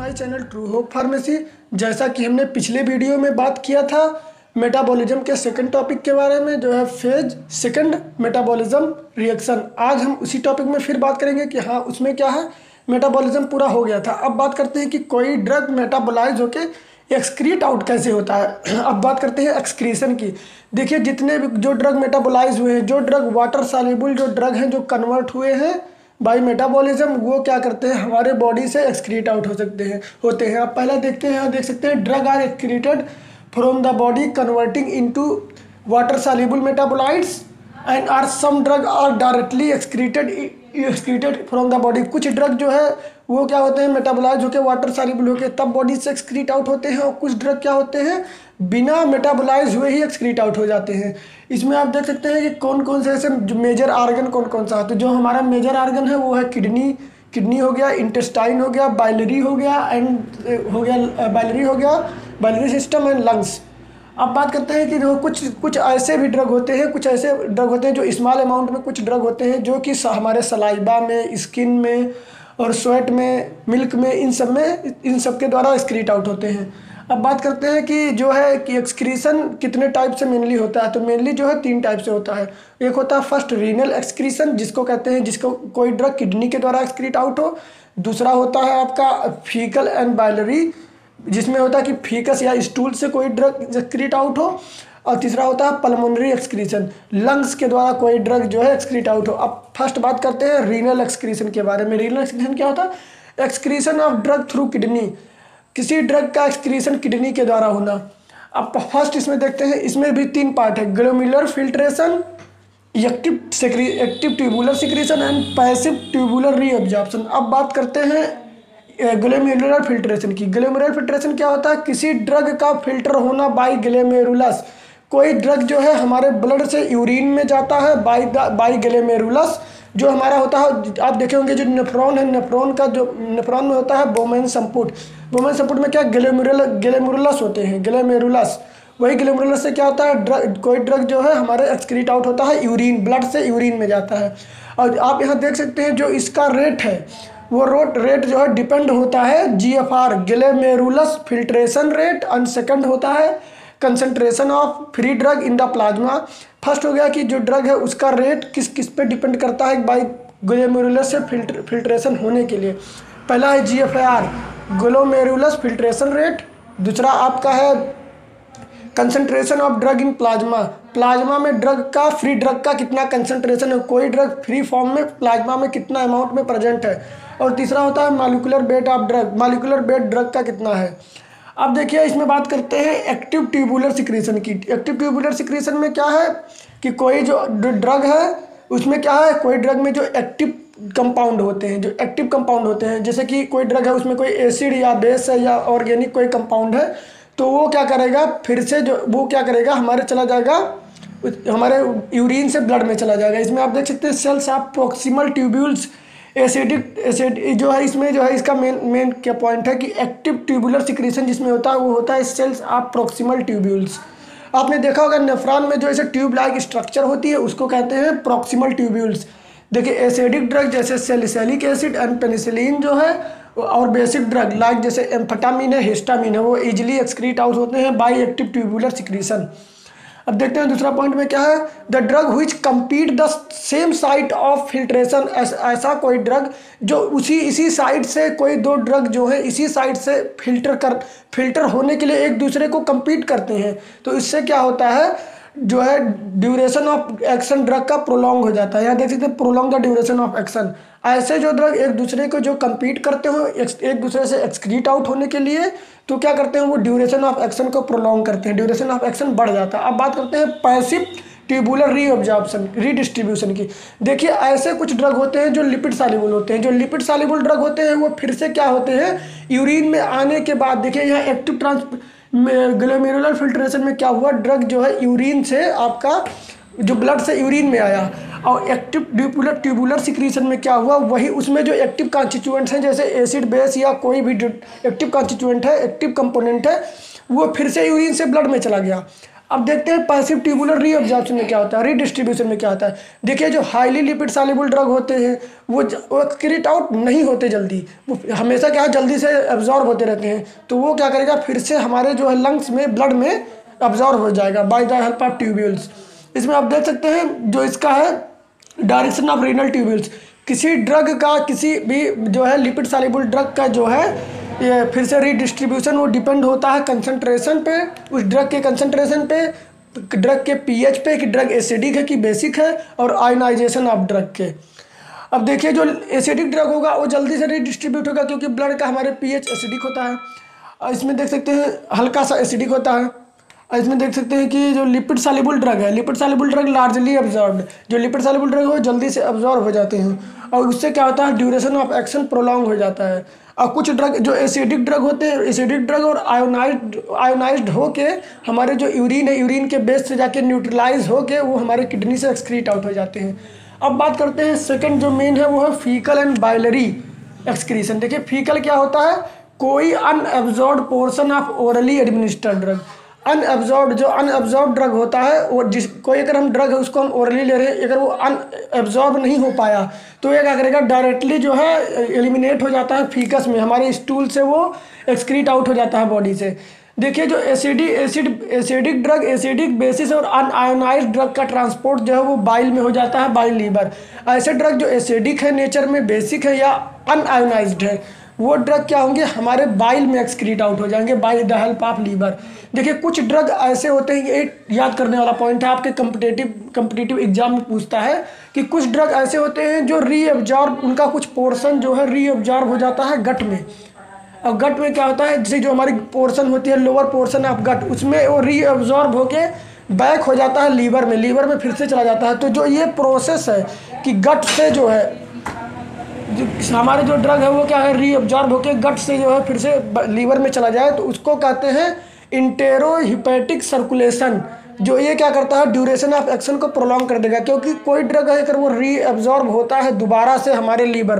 My channel true hope pharmacy. जैसा कि हमने पिछले वीडियो में बात किया था मेटाबॉलिज्म के सेकंड टॉपिक के बारे में, जो है फेज सेकंड मेटाबॉलिज्म रिएक्शन। आज हम उसी टॉपिक में फिर बात करेंगे कि हाँ उसमें क्या है, मेटाबॉलिज्म पूरा हो गया था। अब बात करते हैं कि कोई ड्रग मेटाबोलाइज होके एक्सक्रीट आउट कैसे होता है। अब बात करते हैं एक्सक्रीशन की। देखिए जितने भी जो ड्रग मेटाबोलाइज हुए हैं, जो ड्रग वाटर सॉल्युबल जो ड्रग हैं जो कन्वर्ट हुए हैं बाई मेटाबॉलिज्म, वो क्या करते हैं हमारे बॉडी से एक्सक्रीट आउट होते हैं। आप पहले देखते हैं, यहाँ देख सकते हैं drug are excreted from the body converting into water soluble metabolites and are some drug are directly excreted from the body. कुछ ड्रग जो है वो क्या होते हैं मेटाबोलाइज होकर वाटर सॉल्युबल होकर तब बॉडी से एक्सक्रीट आउट होते हैं, और कुछ ड्रग क्या होते हैं बिना मेटाबोलाइज हुए ही एक्सक्रीट आउट हो जाते हैं। इसमें आप देख सकते हैं कि कौन कौन से ऐसे मेजर आर्गन कौन कौन सा है। तो जो हमारा मेजर आर्गन है वो है किडनी हो गया, इंटेस्टाइन हो गया, बाइलरी हो गया बाइलरी सिस्टम एंड लंग्स। अब बात करते हैं कि जो कुछ ऐसे भी ड्रग होते हैं, कुछ ऐसे ड्रग होते हैं जो स्मॉल अमाउंट में कुछ ड्रग होते हैं जो कि हमारे सलाइबा में, स्किन में और स्वेट में, मिल्क में, इन सब के द्वारा एक्सक्रीट आउट होते हैं। अब बात करते हैं कि जो है कि एक्सक्रीशन कितने टाइप से मेनली होता है। तो मेनली जो है 3 टाइप से होता है। एक होता है फर्स्ट रीनल एक्सक्रीशन, जिसको कहते हैं जिसको कोई ड्रग किडनी के द्वारा एक्सक्रीट आउट हो। दूसरा होता है आपका फीकल एंड बाइलरी, जिसमें होता है कि फीकस या स्टूल से कोई ड्रग एक्सक्रीट आउट हो। और तीसरा होता है पल्मोनरी एक्सक्रीशन, लंग्स के द्वारा कोई ड्रग जो है एक्सक्रीट आउट हो। अब फर्स्ट बात करते हैं रीनल एक्सक्रीशन के बारे में। रीनल एक्सक्रीशन क्या होता है? Excretion of drug through kidney, किसी ड्रग का एक्सक्रीशन किडनी के द्वारा होना। अब फर्स्ट इसमें देखते हैं, इसमें भी 3 पार्ट है, glomerular filtration, active tubular secretion and passive tubular reabsorption. अब बात करते हैं ग्लोमेरुलर फिल्ट्रेशन की। ग्लोमेरुलर फिल्ट्रेशन क्या होता है? किसी ड्रग का फिल्टर होना बाई ग्लोमेरुलस। कोई ड्रग जो है हमारे ब्लड से यूरिन में जाता है बाई ग्लोमेरुलस। जो हमारा होता है, आप देखे होंगे जो नेफ्रॉन है, नेफ्रॉन में होता है बोमेन संपुट में क्या ग्लोमेरुलस होते हैं, ग्लोमेरुलस। वही ग्लोमेरुलस से क्या होता है कोई ड्रग जो है हमारे एक्सक्रीट आउट होता है यूरिन, ब्लड से यूरिन में जाता है। और आप यहाँ देख सकते हैं जो इसका रेट है वो रेट जो है डिपेंड होता है GFR, glomerulus filtration rate, and second होता है concentration of free drug in the plasma. First हो गया कि जो ड्रग है उसका रेट किस पे डिपेंड करता है बाई ग्लोमेरुलस से फिल्ट्रेशन होने के लिए। पहला है GFR, ग्लोमेरुलस फिल्ट्रेशन रेट। दूसरा आपका है concentration of drug in plasma में ड्रग का, फ्री ड्रग का कितना कंसंट्रेशन है, कोई ड्रग फ्री फॉर्म में प्लाज्मा में कितना अमाउंट में प्रेजेंट है। और तीसरा होता है molecular weight of drug, molecular weight drug का कितना है। अब देखिए इसमें बात करते हैं एक्टिव ट्यूबुलर सिक्रीशन की। एक्टिव ट्यूबुलर सिक्रीशन में क्या है कि कोई जो ड्रग है उसमें क्या है, कोई ड्रग में जो एक्टिव कंपाउंड होते हैं, जैसे कि कोई ड्रग है उसमें कोई एसिड या बेस है या ऑर्गेनिक कोई कंपाउंड है, तो वो क्या करेगा फिर से हमारे चला जाएगा, हमारे यूरिन से ब्लड में चला जाएगा। इसमें आप देख सकते हैं cells of proximal tubules acid जो है, इसमें जो है इसका मेन क्या पॉइंट है कि एक्टिव ट्यूबुलर सिक्रीशन जिसमें होता है वो होता है सेल्स ऑफ प्रॉक्सिमल ट्यूब्यूल्स। आपने देखा होगा नेफ्रॉन में जो ऐसे ट्यूब लाइक स्ट्रक्चर होती है उसको कहते हैं प्रॉक्सिमल ट्यूब्यूल्स। देखिए एसिडिक ड्रग जैसे सैलिसिलिक एसिड एंड पेनिसिलिन जो है, और बेसिक ड्रग लाइक जैसे एम्फेटामिन है, हिस्टामिन है, वो इजीली एक्सक्रीट आउट होते हैं बाई एक्टिव ट्यूबुलर सिक्रीशन। अब देखते हैं दूसरा पॉइंट में क्या है, the drug which compete the same site of filtration. ऐसा कोई ड्रग जो इसी साइट से, कोई 2 ड्रग जो है इसी साइट से फिल्टर होने के लिए एक दूसरे को कंपीट करते हैं, तो इससे क्या होता है जो है ड्यूरेशन ऑफ एक्शन ड्रग का प्रोलॉन्ग हो जाता है। यहाँ देख सकते हैं prolong the duration of action. ऐसे जो ड्रग एक दूसरे को जो कंपीट करते हो एक दूसरे से एक्सक्रीट आउट होने के लिए, तो क्या करते हैं वो ड्यूरेशन ऑफ एक्शन को प्रोलॉन्ग करते हैं, ड्यूरेशन ऑफ एक्शन बढ़ जाता है। अब बात करते हैं पैसिव ट्यूबुलर रीडिस्ट्रीब्यूशन की। देखिए ऐसे कुछ ड्रग होते हैं जो लिपिड सॉल्युबल होते हैं। जो लिपिड सॉल्युबल ड्रग होते हैं वो फिर से क्या होते हैं यूरिन में आने के बाद, देखिए यहाँ एक्टिव ग्लोमेरुलर फिल्ट्रेशन में क्या हुआ, ड्रग जो है यूरिन से आपका जो ब्लड से यूरिन में आया, और एक्टिव ट्यूबुलर सिक्रीशन में क्या हुआ, वही उसमें जो एक्टिव कॉन्स्टिट्यूएंट्स हैं जैसे एसिड बेस या कोई भी एक्टिव कॉन्स्टिट्यूएंट है, एक्टिव कंपोनेंट है, वो फिर से यूरिन से ब्लड में चला गया। अब देखते हैं पैसिव ट्यूबुलर रीअब्जॉर्प्शन में क्या होता है, रीडिस्ट्रीब्यूशन में क्या होता है। देखिए जो हाईली लिपिड सॉल्युबल ड्रग होते हैं वो एक्सक्रीट आउट नहीं होते जल्दी, वो हमेशा क्या है जल्दी से एब्जॉर्ब होते रहते हैं। तो वो क्या करेगा, फिर से हमारे जो है लंग्स में, ब्लड में एब्जॉर्ब हो जाएगा bye the help of tubules. इसमें आप देख सकते हैं जो इसका है डायरेक्शन ऑफ रीनल ट्यूब्यूल्स। किसी ड्रग का, किसी भी जो है लिपिड सॉल्युबल ड्रग का जो है ये फिर से रीडिस्ट्रीब्यूशन वो डिपेंड होता है कंसंट्रेशन पे, उस ड्रग के कंसंट्रेशन पे, ड्रग के पीएच पे कि ड्रग एसिडिक है कि बेसिक है, और आयनाइजेशन ऑफ ड्रग के। अब देखिए जो एसिडिक ड्रग होगा वो जल्दी से रीडिस्ट्रीब्यूट होगा क्योंकि ब्लड का हमारे पीएच एसिडिक होता है। और इसमें देख सकते हैं हल्का सा एसिडिक होता है। और इसमें देख सकते हैं कि जो लिपिड सॉल्युबल ड्रग है, lipid soluble drug largely absorbed, जो लिपिड सॉल्युबल ड्रग है वो जल्दी से अब्जॉर्ब हो जाते हैं और उससे क्या होता है ड्यूरेशन ऑफ एक्शन प्रोलॉन्ग हो जाता है। और कुछ ड्रग जो एसिडिक ड्रग होते हैं, एसिडिक ड्रग और आयोनाइज्ड होके हमारे जो यूरिन है, यूरिन के बेस से जाके न्यूट्रलाइज होके वो हमारे किडनी से एक्सक्रीट आउट हो जाते हैं। अब बात करते हैं सेकंड जो मेन है वो है फीकल एंड बाइलरी एक्सक्रीशन। देखिए फीकल क्या होता है, कोई unabsorbed portion of orally administered drug. Unabsorbed, जो अनएब्जॉर्ब्ड ड्रग होता है वो जिस कोई अगर हम ड्रग है उसको हम ओरली ले रहे हैं, अगर वो अनएब्जॉर्ब नहीं हो पाया तो ये क्या करेगा, डायरेक्टली जो है एलिमिनेट हो जाता है फीकस में, हमारे स्टूल से वो एक्सक्रीट आउट हो जाता है बॉडी से। देखिए जो एसिडिक ड्रग, एसिडिक बेसिस और अनआयोनाइज्ड ड्रग का ट्रांसपोर्ट जो है वो बाइल में हो जाता है, बाइल लीवर। ऐसे ड्रग जो एसिडिक है नेचर में, बेसिक है या अनआयोनाइज्ड है, वो ड्रग क्या होंगे, हमारे बाइल में एक्सक्रीट आउट हो जाएंगे by the help of liver. देखिए कुछ ड्रग ऐसे होते हैं, एक याद करने वाला पॉइंट है, आपके कंपिटेटिव एग्जाम में पूछता है कि कुछ ड्रग ऐसे होते हैं जो रीअब्जॉर्ब, उनका कुछ पोर्शन जो है रीअब्जॉर्ब हो जाता है गट में। और गट में क्या होता है, जैसे जो हमारी पोर्शन होती है लोअर पोर्शन ऑफ गट, उसमें वो रीअब्जॉर्ब होके बैक हो जाता है लीवर में, लीवर में फिर से चला जाता है। तो जो ये प्रोसेस है कि गट से जो है हमारे जो ड्रग है वो क्या है, रीअब्जॉर्ब होके गट से जो है फिर से लीवर में चला जाए, तो उसको कहते हैं इंटेरोहिपैटिक सर्कुलेशन। जो ये क्या करता है, ड्यूरेशन ऑफ एक्शन को प्रोलॉन्ग कर देगा, क्योंकि कोई ड्रग है अगर वो रीअब्जॉर्ब होता है दोबारा से हमारे लीवर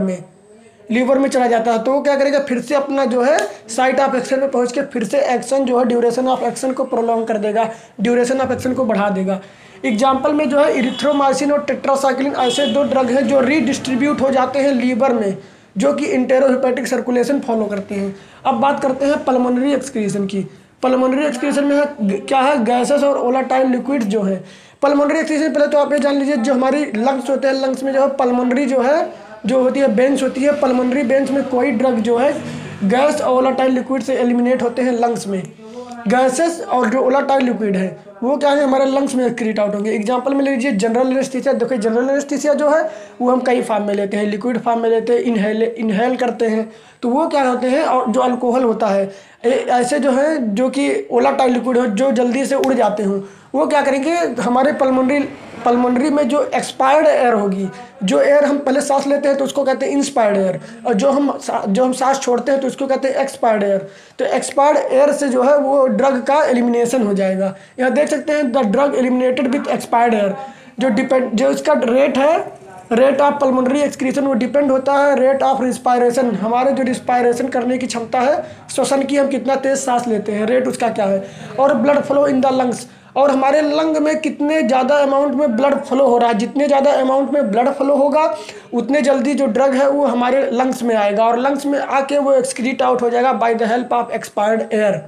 में चला जाता है, तो वो क्या करेगा, फिर से अपना जो है साइट ऑफ एक्शन पे पहुंच के फिर से एक्शन जो है ड्यूरेशन ऑफ एक्शन को प्रोलॉन्ग कर देगा, ड्यूरेशन ऑफ एक्शन को बढ़ा देगा। एग्जाम्पल में जो है इरिथ्रोमाइसिन और टेट्रासाइक्लिन ऐसे दो ड्रग हैं जो रीडिस्ट्रीब्यूट हो जाते हैं लीवर में, जो कि इंटेरोहिपैटिक सर्कुलेशन फॉलो करते हैं। अब बात करते हैं पल्मोनरी एक्सक्रीशन की। पल्मोनरी एक्सक्रीशन में है क्या है, गैसेस और वोलेटाइल लिक्विड्स जो है। पल्मोनरी एक्सक्रीशन पहले तो आप ये जान लीजिए, जो हमारी लंग्स होते हैं, लंग्स में जो है पल्मोनरी जो है जो होती है बेंच होती है, पल्मोनरी बेंच में कोई ड्रग जो है गैस और वोलेटाइल लिक्विड से एलिमिनेट होते हैं लंग्स में। गैसेस और जो वोलेटाइल लिक्विड है वो क्या है, हमारे लंग्स में एक्सक्रीट आउट होंगे। एग्जांपल में ले लीजिए जनरल एनेस्थीसिया। देखिए जनरल एनेस्थीसिया जो है वो हम कई फॉर्म में लेते हैं, लिक्विड फॉर्म में लेते हैं, इनहेल करते हैं, तो वो क्या होते हैं, और जो अल्कोहल होता है ऐसे जो है जो कि वोलेटाइल लिक्विड हो जो जल्दी से उड़ जाते हों, वो क्या करेंगे, हमारे पल्मोनरी में जो एक्सपायर्ड एयर होगी, जो एयर हम पहले सांस लेते हैं तो उसको कहते हैं इंस्पायर्ड एयर, और जो हम सांस छोड़ते हैं तो उसको कहते हैं एक्सपायर्ड एयर। तो एक्सपायर्ड एयर से जो है वो ड्रग का एलिमिनेशन हो जाएगा। यहाँ देख सकते हैं the drug eliminated with expired air. जो इसका रेट ऑफ पल्मोनरी एक्सक्रीशन वो डिपेंड होता है रेट ऑफ रिस्पायरेशन, हमारे जो रिस्पायरेशन करने की क्षमता है, श्वसन की, हम कितना तेज सांस लेते हैं, रेट उसका क्या है, और blood flow in the lungs, और हमारे लंग में कितने ज़्यादा अमाउंट में ब्लड फ्लो हो रहा है। जितने ज़्यादा अमाउंट में ब्लड फ्लो होगा उतने जल्दी जो ड्रग है वो हमारे लंग्स में आएगा, और लंग्स में आके वो एक्सक्रीट आउट हो जाएगा bye the help of expired air.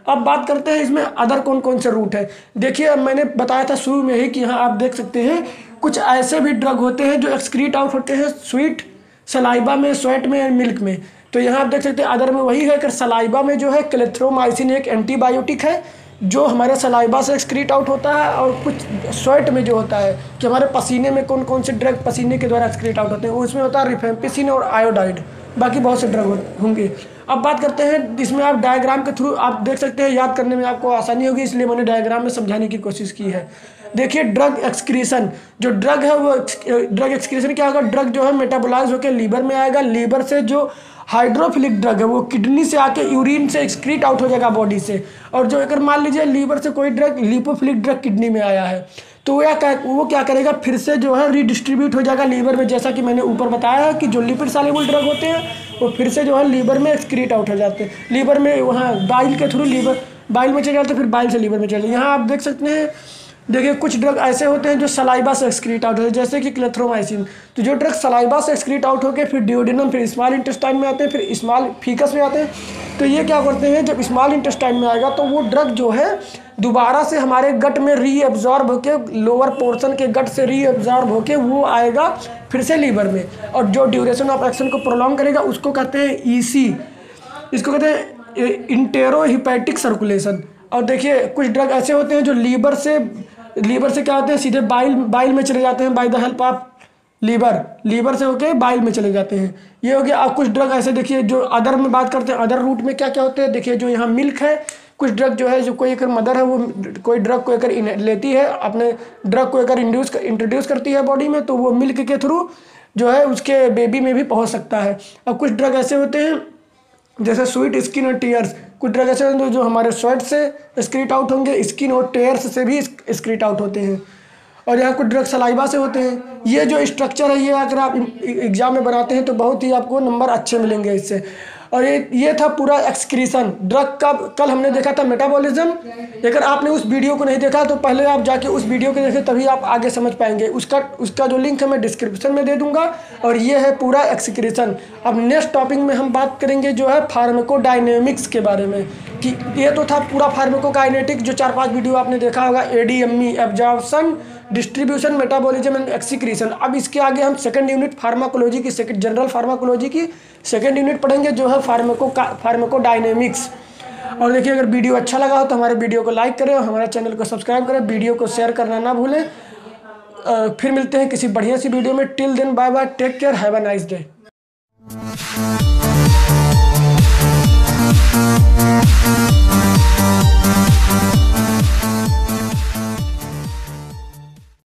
अब बात करते हैं इसमें अदर कौन कौन से रूट है। देखिए अब मैंने बताया था शुरू में ही कि यहाँ आप देख सकते हैं कुछ ऐसे भी ड्रग होते हैं जो एक्सक्रीट आउट होते हैं स्वीट, सलाइबा में, स्वेट में, मिल्क में। तो यहाँ आप देख सकते हैं अदर में वही है कि सलाइबा में जो है क्लेथ्रोमाइसिन एक एंटीबायोटिक है जो हमारे सलाइबा से एक्सक्रीट आउट होता है, और कुछ स्वेट में जो होता है कि हमारे पसीने में कौन कौन से ड्रग पसीने के द्वारा एक्सक्रीट आउट होते हैं, उसमें होता है रिफेम्पिसिन और आयोडाइड, बाकी बहुत से ड्रग होंगे। अब बात करते हैं इसमें, आप डायग्राम के थ्रू आप देख सकते हैं, याद करने में आपको आसानी होगी इसलिए मैंने डायग्राम में समझाने की कोशिश की है। देखिए ड्रग एक्सक्रीशन, जो ड्रग है वो ड्रग एक्सक्रीशन क्या होगा, ड्रग जो है मेटाबोलाइज होकर लीवर में आएगा, लीवर से जो हाइड्रोफिलिक ड्रग है वो किडनी से आके यूरिन से एक्सक्रीट आउट हो जाएगा बॉडी से, और जो अगर मान लीजिए लीवर से कोई ड्रग लिपोफिलिक ड्रग किडनी में आया है तो वो क्या करेगा, फिर से जो है रीडिस्ट्रीब्यूट हो जाएगा लीवर में, जैसा कि मैंने ऊपर बताया है कि जो लिपिड सॉल्युबल ड्रग होते हैं वो फिर से जो है लीवर में एक्सक्रीट आउट हो जाते हैं, लीवर में वहाँ बाइल के थ्रू लीवर बाइल में चले जाते हैं, फिर बाइल से लीवर में चले। यहाँ आप देख सकते हैं, देखिए कुछ ड्रग ऐसे होते हैं जो सलाइबा से एक्सक्रीट आउट होते हैं, जैसे कि क्लेथ्रोमाइसिन। तो जो ड्रग सलाइबा से एक्सक्रीट आउट होकर फिर डिओडिनम, फिर स्मॉल इंटेस्टाइन में आते हैं, फिर स्मॉल फीकस में आते हैं। तो ये क्या करते हैं, जब स्मॉल इंटेस्टाइन में आएगा तो वो ड्रग जो है दोबारा से हमारे गट में रीअब्जॉर्ब होकर, लोअर पोर्शन के गट से रीअब्जॉर्ब होकर वो आएगा फिर से लीवर में, और जो ड्यूरेशन ऑफ एक्शन को प्रोलॉन्ग करेगा उसको कहते हैं ईसी, इसको कहते हैं इंटेरोहिपैटिक सर्कुलेशन। और देखिए कुछ ड्रग ऐसे होते हैं जो लीवर से क्या होते हैं, सीधे बाइल में चले जाते हैं by the help of liver से होके बाइल में चले जाते हैं। ये हो गया। अब कुछ ड्रग ऐसे देखिए जो अदर में बात करते हैं, अदर रूट में क्या क्या होते हैं, देखिए जो यहाँ मिल्क है, कुछ ड्रग जो है, जो कोई अगर मदर है वो कोई ड्रग को अगर लेती है, अपने ड्रग को अगर इंट्रोड्यूस करती है बॉडी में, तो वो मिल्क के थ्रू जो है उसके बेबी में भी पहुँच सकता है। अब कुछ ड्रग ऐसे होते हैं जैसे स्वीट स्किन और टीयर्स, कुछ ड्रग ऐसे होते हैं जो हमारे स्वेट से स्क्रीट आउट होंगे, स्किन और टीयर्स से भी स्क्रीट आउट होते हैं। और यहाँ कुछ ड्रग सलाइवा से होते हैं। ये जो स्ट्रक्चर है, ये अगर आप एग्जाम में बनाते हैं तो बहुत ही आपको नंबर अच्छे मिलेंगे इससे। और ये था पूरा एक्सक्रीशन ड्रग का। कल हमने देखा था मेटाबॉलिज्म। अगर आपने उस वीडियो को नहीं देखा तो पहले आप जाके उस वीडियो को देखें, तभी आप आगे समझ पाएंगे। उसका जो लिंक है मैं डिस्क्रिप्शन में दे दूंगा। और ये है पूरा एक्सक्रीशन। अब नेक्स्ट टॉपिक में हम बात करेंगे जो है फार्माकोडायनेमिक्स के बारे में, कि ये तो था पूरा फार्माकोकाइनेटिक जो 4-5 वीडियो आपने देखा होगा, ADME, absorption, distribution, metabolism and excretion. अब इसके आगे हम सेकंड यूनिट फार्माकोलॉजी की, जनरल फार्माकोलॉजी की सेकंड यूनिट पढ़ेंगे जो है फार्माकोडायनेमिक्स। और देखिए अगर वीडियो अच्छा लगा हो तो हमारे वीडियो को लाइक करें और हमारे चैनल को सब्सक्राइब करें, वीडियो को शेयर करना ना भूलें। फिर मिलते हैं किसी बढ़िया सी वीडियो में। Till then bye bye, take care, have a nice day.